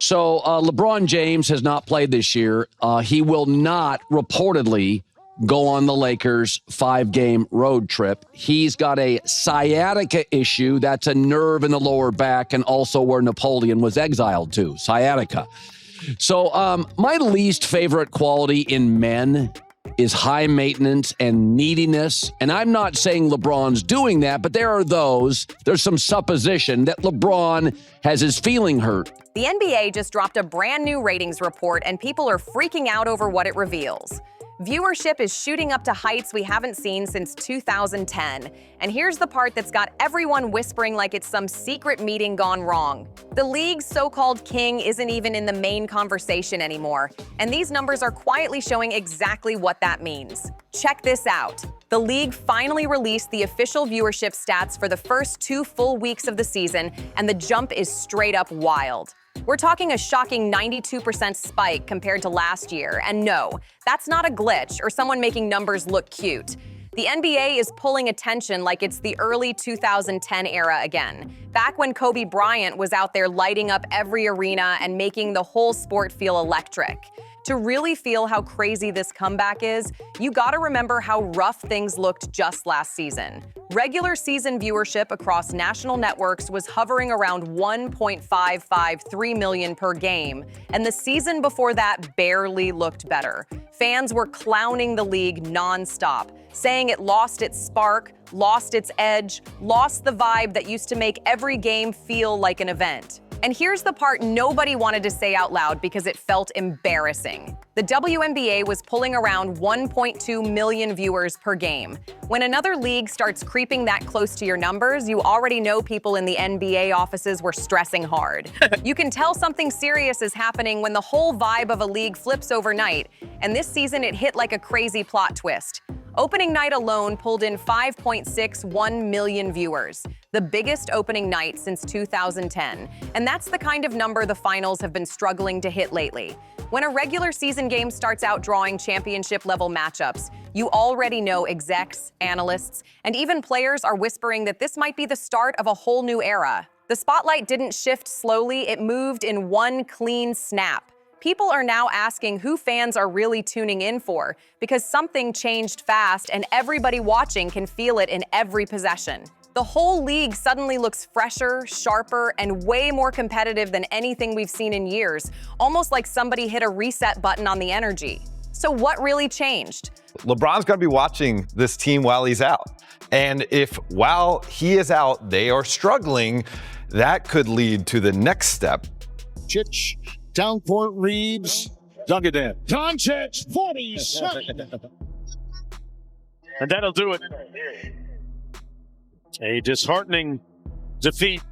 So LeBron James has not played this year. He will not reportedly go on the Lakers' 5-game road trip. He's got a sciatica issue. That's a nerve in the lower back, and also where Napoleon was exiled to, sciatica. So my least favorite quality in men is high maintenance and neediness. And I'm not saying LeBron's doing that, but there's some supposition that LeBron has his feeling hurt. The NBA just dropped a brand new ratings report, and people are freaking out over what it reveals. Viewership is shooting up to heights we haven't seen since 2010. And here's the part that's got everyone whispering like it's some secret meeting gone wrong. The league's so-called king isn't even in the main conversation anymore. And these numbers are quietly showing exactly what that means. Check this out. The league finally released the official viewership stats for the first 2 full weeks of the season, and the jump is straight up wild. We're talking a shocking 92% spike compared to last year, and no, that's not a glitch or someone making numbers look cute. The NBA is pulling attention like it's the early 2010 era again, back when Kobe Bryant was out there lighting up every arena and making the whole sport feel electric. To really feel how crazy this comeback is, you gotta remember how rough things looked just last season. Regular season viewership across national networks was hovering around 1.553 million per game, and the season before that barely looked better. Fans were clowning the league nonstop, saying it lost its spark, lost its edge, lost the vibe that used to make every game feel like an event. And here's the part nobody wanted to say out loud because it felt embarrassing. The WNBA was pulling around 1.2 million viewers per game. When another league starts creeping that close to your numbers, you already know people in the NBA offices were stressing hard. You can tell something serious is happening when the whole vibe of a league flips overnight, and this season it hit like a crazy plot twist. Opening night alone pulled in 5.61 million viewers, the biggest opening night since 2010. And that's the kind of number the finals have been struggling to hit lately. When a regular season game starts out drawing championship-level matchups, you already know execs, analysts, and even players are whispering that this might be the start of a whole new era. The spotlight didn't shift slowly, it moved in one clean snap. People are now asking who fans are really tuning in for, because something changed fast and everybody watching can feel it in every possession. The whole league suddenly looks fresher, sharper, and way more competitive than anything we've seen in years, almost like somebody hit a reset button on the energy. So what really changed? LeBron's going to be watching this team while he's out. And if while he is out, they are struggling, that could lead to the next step. Chich. Down court, Reeves. Dunk it in. Doncic, 47. And that'll do it. A disheartening defeat.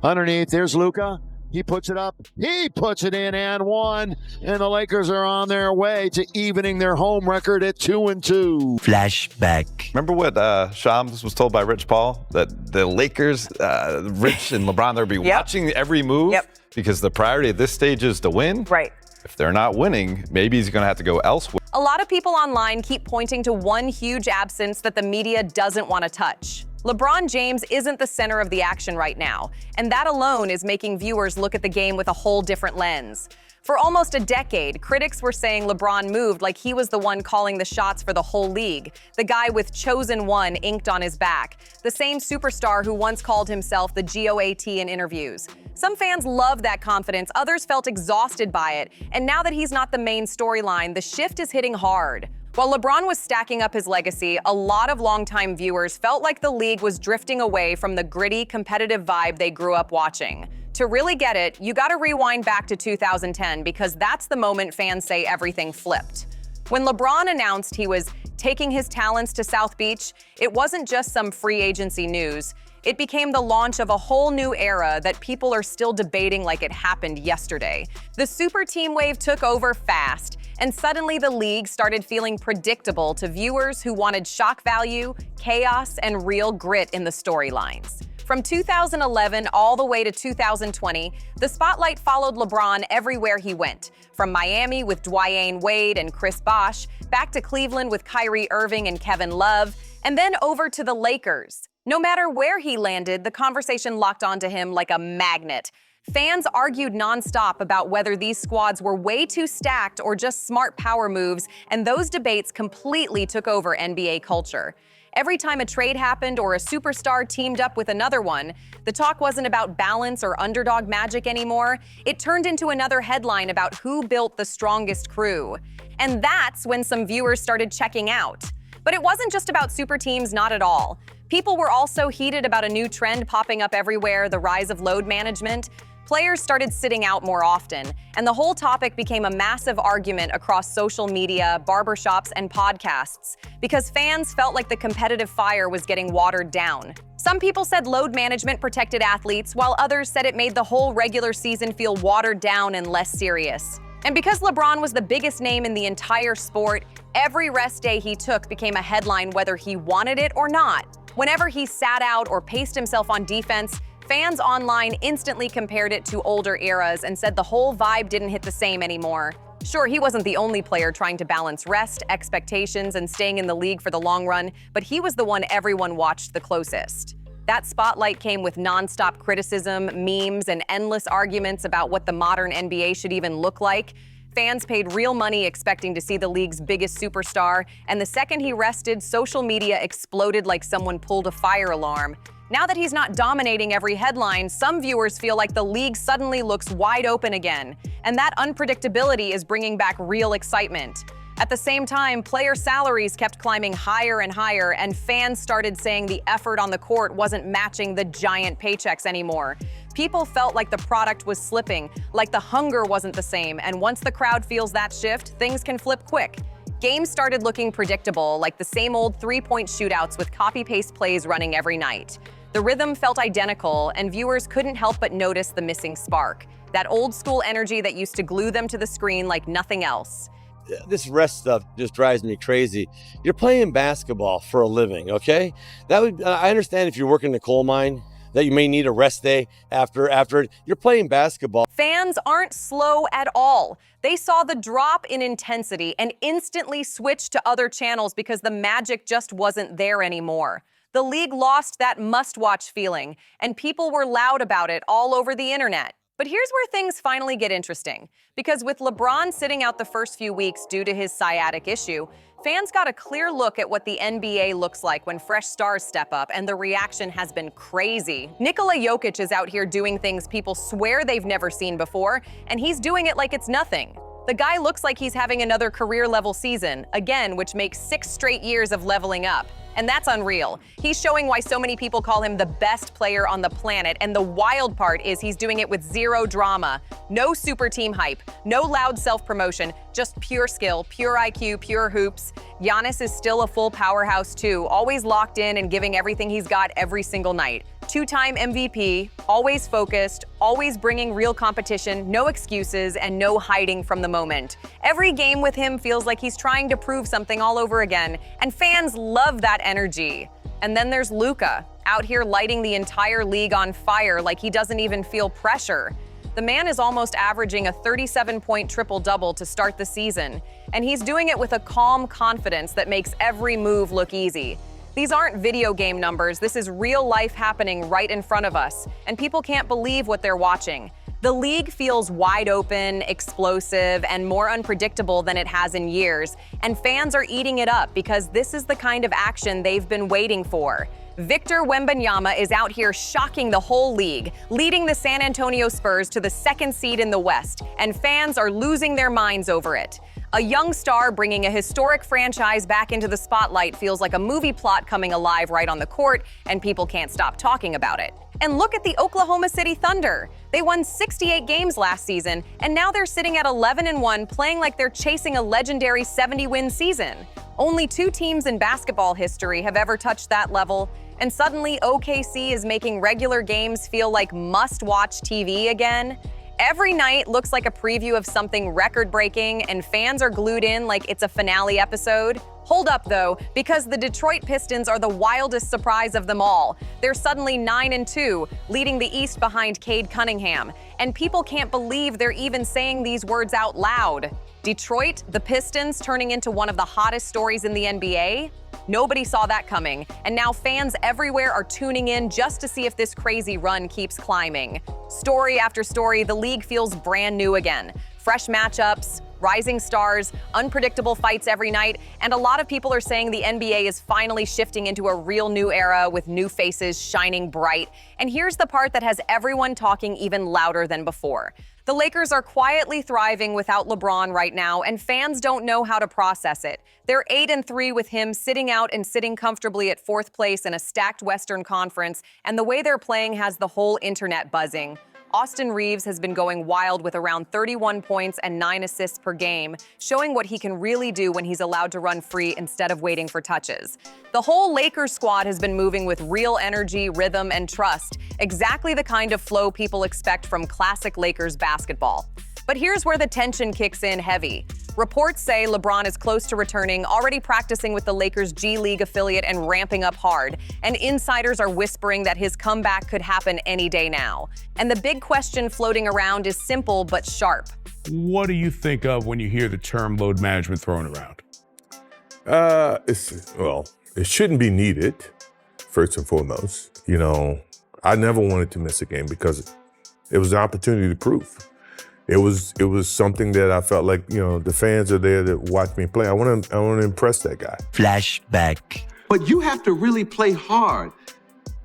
Underneath, there's Luka. He puts it up. He puts it in and one. And the Lakers are on their way to evening their home record at 2-2. Flashback. Remember what Shams was told by Rich Paul? That the Lakers, Rich and LeBron, they'll be watching every move because the priority at this stage is to win. Right. If they're not winning, maybe he's going to have to go elsewhere. A lot of people online keep pointing to one huge absence that the media doesn't want to touch. LeBron James isn't the center of the action right now, and that alone is making viewers look at the game with a whole different lens. For almost a decade, critics were saying LeBron moved like he was the one calling the shots for the whole league, the guy with Chosen One inked on his back, the same superstar who once called himself the GOAT in interviews. Some fans loved that confidence, others felt exhausted by it, and now that he's not the main storyline, the shift is hitting hard. While LeBron was stacking up his legacy, a lot of longtime viewers felt like the league was drifting away from the gritty, competitive vibe they grew up watching. To really get it, you gotta rewind back to 2010 because that's the moment fans say everything flipped. When LeBron announced he was taking his talents to South Beach, it wasn't just some free agency news. It became the launch of a whole new era that people are still debating like it happened yesterday. The super team wave took over fast, and suddenly the league started feeling predictable to viewers who wanted shock value, chaos, and real grit in the storylines. From 2011 all the way to 2020, the spotlight followed LeBron everywhere he went, from Miami with Dwyane Wade and Chris Bosh, back to Cleveland with Kyrie Irving and Kevin Love, and then over to the Lakers. No matter where he landed, the conversation locked onto him like a magnet. Fans argued nonstop about whether these squads were way too stacked or just smart power moves, and those debates completely took over NBA culture. Every time a trade happened or a superstar teamed up with another one, the talk wasn't about balance or underdog magic anymore. It turned into another headline about who built the strongest crew. And that's when some viewers started checking out. But it wasn't just about super teams, not at all. People were also heated about a new trend popping up everywhere, the rise of load management. Players started sitting out more often, and the whole topic became a massive argument across social media, barbershops, and podcasts, because fans felt like the competitive fire was getting watered down. Some people said load management protected athletes, while others said it made the whole regular season feel watered down and less serious. And because LeBron was the biggest name in the entire sport, every rest day he took became a headline whether he wanted it or not. Whenever he sat out or paced himself on defense, fans online instantly compared it to older eras and said the whole vibe didn't hit the same anymore. Sure, he wasn't the only player trying to balance rest, expectations, and staying in the league for the long run, but he was the one everyone watched the closest. That spotlight came with nonstop criticism, memes, and endless arguments about what the modern NBA should even look like. Fans paid real money expecting to see the league's biggest superstar, and the second he rested, social media exploded like someone pulled a fire alarm. Now that he's not dominating every headline, some viewers feel like the league suddenly looks wide open again, and that unpredictability is bringing back real excitement. At the same time, player salaries kept climbing higher and higher, and fans started saying the effort on the court wasn't matching the giant paychecks anymore. People felt like the product was slipping, like the hunger wasn't the same, and once the crowd feels that shift, things can flip quick. Games started looking predictable, like the same old three-point shootouts with copy-paste plays running every night. The rhythm felt identical, and viewers couldn't help but notice the missing spark, that old-school energy that used to glue them to the screen like nothing else. This rest stuff just drives me crazy. You're playing basketball for a living, okay? I understand if you're working the coal mine, that you may need a rest day after it. You're playing basketball. Fans aren't slow at all. They saw the drop in intensity and instantly switched to other channels because the magic just wasn't there anymore. The league lost that must-watch feeling, and people were loud about it all over the internet. But here's where things finally get interesting, because with LeBron sitting out the first few weeks due to his sciatic issue, fans got a clear look at what the NBA looks like when fresh stars step up, and the reaction has been crazy. Nikola Jokic is out here doing things people swear they've never seen before, and he's doing it like it's nothing. The guy looks like he's having another career-level season, again, which makes 6 straight years of leveling up. And that's unreal. He's showing why so many people call him the best player on the planet, and the wild part is he's doing it with zero drama. No super team hype, no loud self-promotion, just pure skill, pure IQ, pure hoops. Giannis is still a full powerhouse too, always locked in and giving everything he's got every single night. 2-time MVP, always focused, always bringing real competition, no excuses, and no hiding from the moment. Every game with him feels like he's trying to prove something all over again, and fans love that energy. And then there's Luka, out here lighting the entire league on fire like he doesn't even feel pressure. The man is almost averaging a 37-point triple-double to start the season, and he's doing it with a calm confidence that makes every move look easy. These aren't video game numbers, this is real life happening right in front of us, and people can't believe what they're watching. The league feels wide open, explosive, and more unpredictable than it has in years, and fans are eating it up because this is the kind of action they've been waiting for. Victor Wembanyama is out here shocking the whole league, leading the San Antonio Spurs to the 2nd seed in the West, and fans are losing their minds over it. A young star bringing a historic franchise back into the spotlight feels like a movie plot coming alive right on the court, and people can't stop talking about it. And look at the Oklahoma City Thunder. They won 68 games last season, and now they're sitting at 11-1, playing like they're chasing a legendary 70-win season. Only 2 teams in basketball history have ever touched that level, and suddenly OKC is making regular games feel like must-watch TV again. Every night looks like a preview of something record-breaking, and fans are glued in like it's a finale episode. Hold up, though, because the Detroit Pistons are the wildest surprise of them all. They're suddenly 9-2, leading the East behind Cade Cunningham. And people can't believe they're even saying these words out loud. Detroit, the Pistons, turning into one of the hottest stories in the NBA? Nobody saw that coming, and now fans everywhere are tuning in just to see if this crazy run keeps climbing. Story after story, the league feels brand new again. Fresh matchups, rising stars, unpredictable fights every night, and a lot of people are saying the NBA is finally shifting into a real new era with new faces shining bright. And here's the part that has everyone talking even louder than before. The Lakers are quietly thriving without LeBron right now, and fans don't know how to process it. They're 8-3 with him sitting out and sitting comfortably at 4th place in a stacked Western Conference, and the way they're playing has the whole internet buzzing. Austin Reeves has been going wild with around 31 points and 9 assists per game, showing what he can really do when he's allowed to run free instead of waiting for touches. The whole Lakers squad has been moving with real energy, rhythm, and trust, exactly the kind of flow people expect from classic Lakers basketball. But here's where the tension kicks in heavy. Reports say LeBron is close to returning, already practicing with the Lakers' G League affiliate and ramping up hard. And insiders are whispering that his comeback could happen any day now. And the big question floating around is simple but sharp. What do you think of when you hear the term load management thrown around? It shouldn't be needed, first and foremost. You know, I never wanted to miss a game because it was an opportunity to prove. It was something that I felt like, you know, the fans are there to watch me play. I want to impress that guy. Flashback. But you have to really play hard.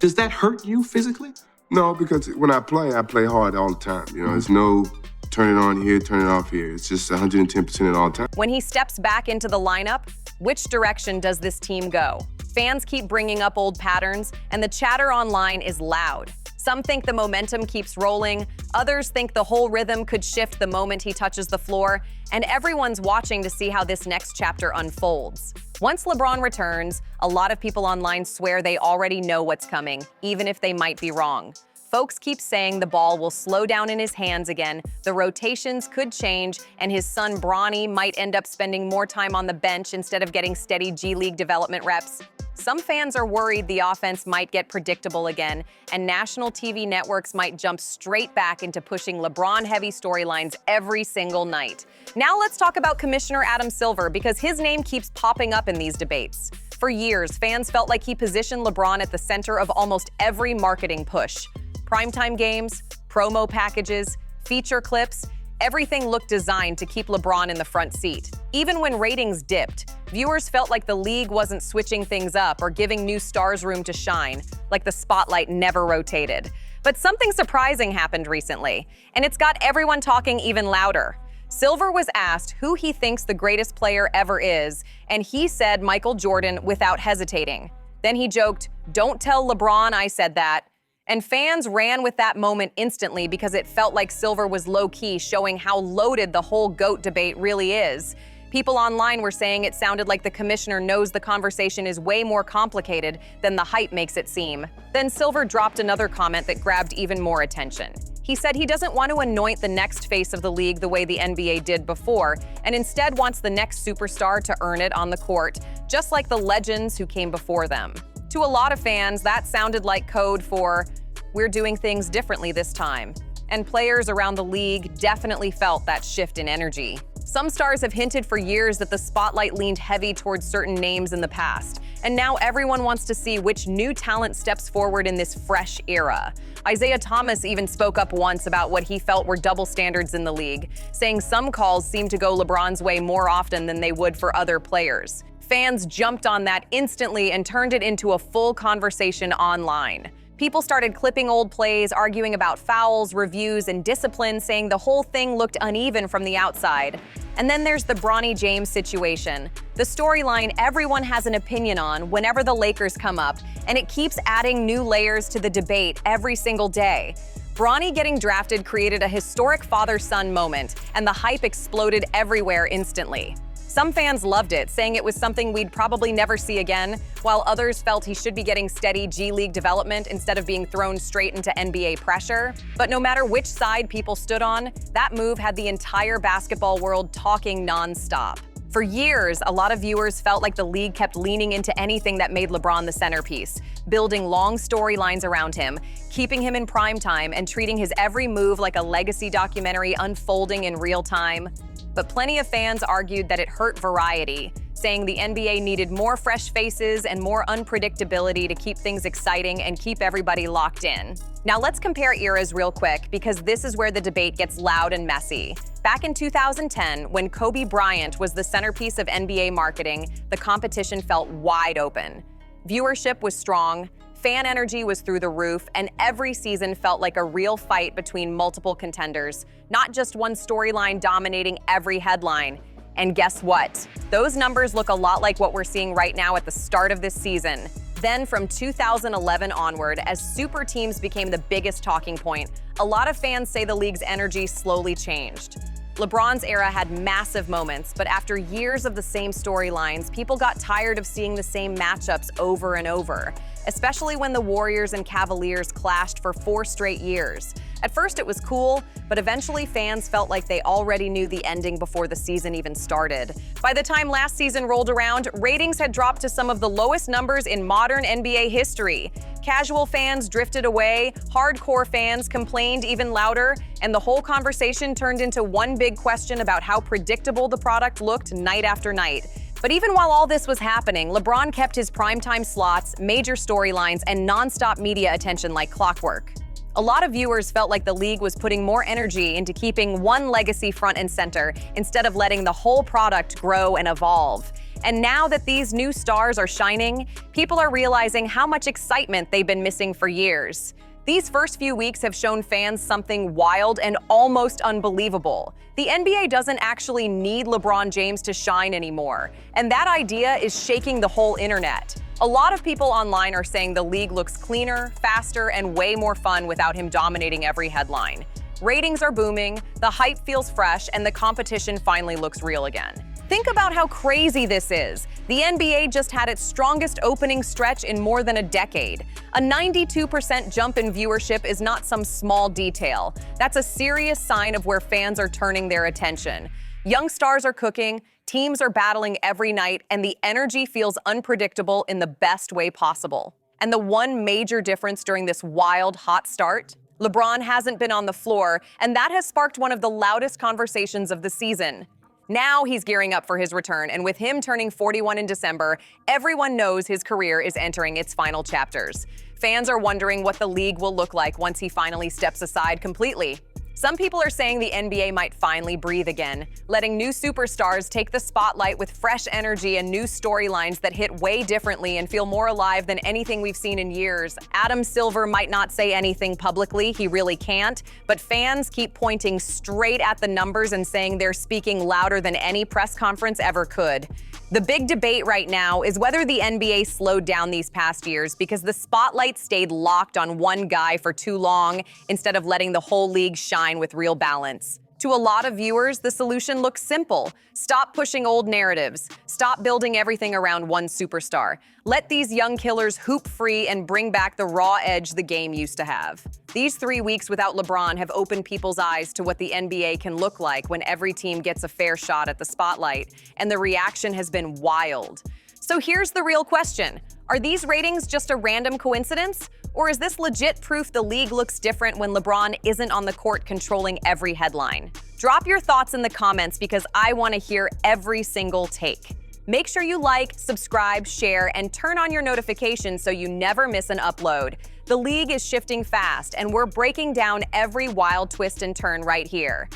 Does that hurt you physically? No, because when I play hard all the time. You know, there's no turn it on here, turn it off here. It's just 110% at all time. When he steps back into the lineup, which direction does this team go? Fans keep bringing up old patterns, and the chatter online is loud. Some think the momentum keeps rolling, others think the whole rhythm could shift the moment he touches the floor, and everyone's watching to see how this next chapter unfolds. Once LeBron returns, a lot of people online swear they already know what's coming, even if they might be wrong. Folks keep saying the ball will slow down in his hands again, the rotations could change, and his son Bronny might end up spending more time on the bench instead of getting steady G League development reps. Some fans are worried the offense might get predictable again, and national TV networks might jump straight back into pushing LeBron-heavy storylines every single night. Now let's talk about Commissioner Adam Silver, because his name keeps popping up in these debates. For years, fans felt like he positioned LeBron at the center of almost every marketing push. Primetime games, promo packages, feature clips, everything looked designed to keep LeBron in the front seat. Even when ratings dipped, viewers felt like the league wasn't switching things up or giving new stars room to shine, like the spotlight never rotated. But something surprising happened recently, and it's got everyone talking even louder. Silver was asked who he thinks the greatest player ever is, and he said Michael Jordan without hesitating. Then he joked, "Don't tell LeBron I said that." And fans ran with that moment instantly because it felt like Silver was low-key, showing how loaded the whole GOAT debate really is. People online were saying it sounded like the commissioner knows the conversation is way more complicated than the hype makes it seem. Then Silver dropped another comment that grabbed even more attention. He said he doesn't want to anoint the next face of the league the way the NBA did before, and instead wants the next superstar to earn it on the court, just like the legends who came before them. To a lot of fans, that sounded like code for, "We're doing things differently this time." And players around the league definitely felt that shift in energy. Some stars have hinted for years that the spotlight leaned heavy towards certain names in the past, and now everyone wants to see which new talent steps forward in this fresh era. Isaiah Thomas even spoke up once about what he felt were double standards in the league, saying some calls seem to go LeBron's way more often than they would for other players. Fans jumped on that instantly and turned it into a full conversation online. People started clipping old plays, arguing about fouls, reviews, and discipline, saying the whole thing looked uneven from the outside. And then there's the Bronny James situation, the storyline everyone has an opinion on whenever the Lakers come up, and it keeps adding new layers to the debate every single day. Bronny getting drafted created a historic father-son moment, and the hype exploded everywhere instantly. Some fans loved it, saying it was something we'd probably never see again, while others felt he should be getting steady G League development instead of being thrown straight into NBA pressure. But no matter which side people stood on, that move had the entire basketball world talking nonstop. For years, a lot of viewers felt like the league kept leaning into anything that made LeBron the centerpiece, building long storylines around him, keeping him in prime time, and treating his every move like a legacy documentary unfolding in real time. But plenty of fans argued that it hurt variety, saying the NBA needed more fresh faces and more unpredictability to keep things exciting and keep everybody locked in. Now let's compare eras real quick, because this is where the debate gets loud and messy. Back in 2010, when Kobe Bryant was the centerpiece of NBA marketing, the competition felt wide open. Viewership was strong, fan energy was through the roof, and every season felt like a real fight between multiple contenders, not just one storyline dominating every headline. And guess what? Those numbers look a lot like what we're seeing right now at the start of this season. Then from 2011 onward, as super teams became the biggest talking point, a lot of fans say the league's energy slowly changed. LeBron's era had massive moments, but after years of the same storylines, people got tired of seeing the same matchups over and over, especially when the Warriors and Cavaliers clashed for 4 straight years. At first it was cool, but eventually fans felt like they already knew the ending before the season even started. By the time last season rolled around, ratings had dropped to some of the lowest numbers in modern NBA history. Casual fans drifted away, hardcore fans complained even louder, and the whole conversation turned into one big question about how predictable the product looked night after night. But even while all this was happening, LeBron kept his primetime slots, major storylines, and nonstop media attention like clockwork. A lot of viewers felt like the league was putting more energy into keeping one legacy front and center instead of letting the whole product grow and evolve. And now that these new stars are shining, people are realizing how much excitement they've been missing for years. These first few weeks have shown fans something wild and almost unbelievable. The NBA doesn't actually need LeBron James to shine anymore, and that idea is shaking the whole internet. A lot of people online are saying the league looks cleaner, faster, and way more fun without him dominating every headline. Ratings are booming, the hype feels fresh, and the competition finally looks real again. Think about how crazy this is. The NBA just had its strongest opening stretch in more than a decade. A 92% jump in viewership is not some small detail. That's a serious sign of where fans are turning their attention. Young stars are cooking, teams are battling every night, and the energy feels unpredictable in the best way possible. And the one major difference during this wild, hot start? LeBron hasn't been on the floor, and that has sparked one of the loudest conversations of the season. Now he's gearing up for his return, and with him turning 41 in December, everyone knows his career is entering its final chapters. Fans are wondering what the league will look like once he finally steps aside completely. Some people are saying the NBA might finally breathe again, letting new superstars take the spotlight with fresh energy and new storylines that hit way differently and feel more alive than anything we've seen in years. Adam Silver might not say anything publicly, he really can't, but fans keep pointing straight at the numbers and saying they're speaking louder than any press conference ever could. The big debate right now is whether the NBA slowed down these past years because the spotlight stayed locked on one guy for too long instead of letting the whole league shine with real balance. To a lot of viewers, the solution looks simple. Stop pushing old narratives. Stop building everything around one superstar. Let these young killers hoop free and bring back the raw edge the game used to have. These 3 weeks without LeBron have opened people's eyes to what the NBA can look like when every team gets a fair shot at the spotlight, and the reaction has been wild. So here's the real question. Are these ratings just a random coincidence? Or is this legit proof the league looks different when LeBron isn't on the court controlling every headline? Drop your thoughts in the comments because I want to hear every single take. Make sure you like, subscribe, share, and turn on your notifications so you never miss an upload. The league is shifting fast, and we're breaking down every wild twist and turn right here.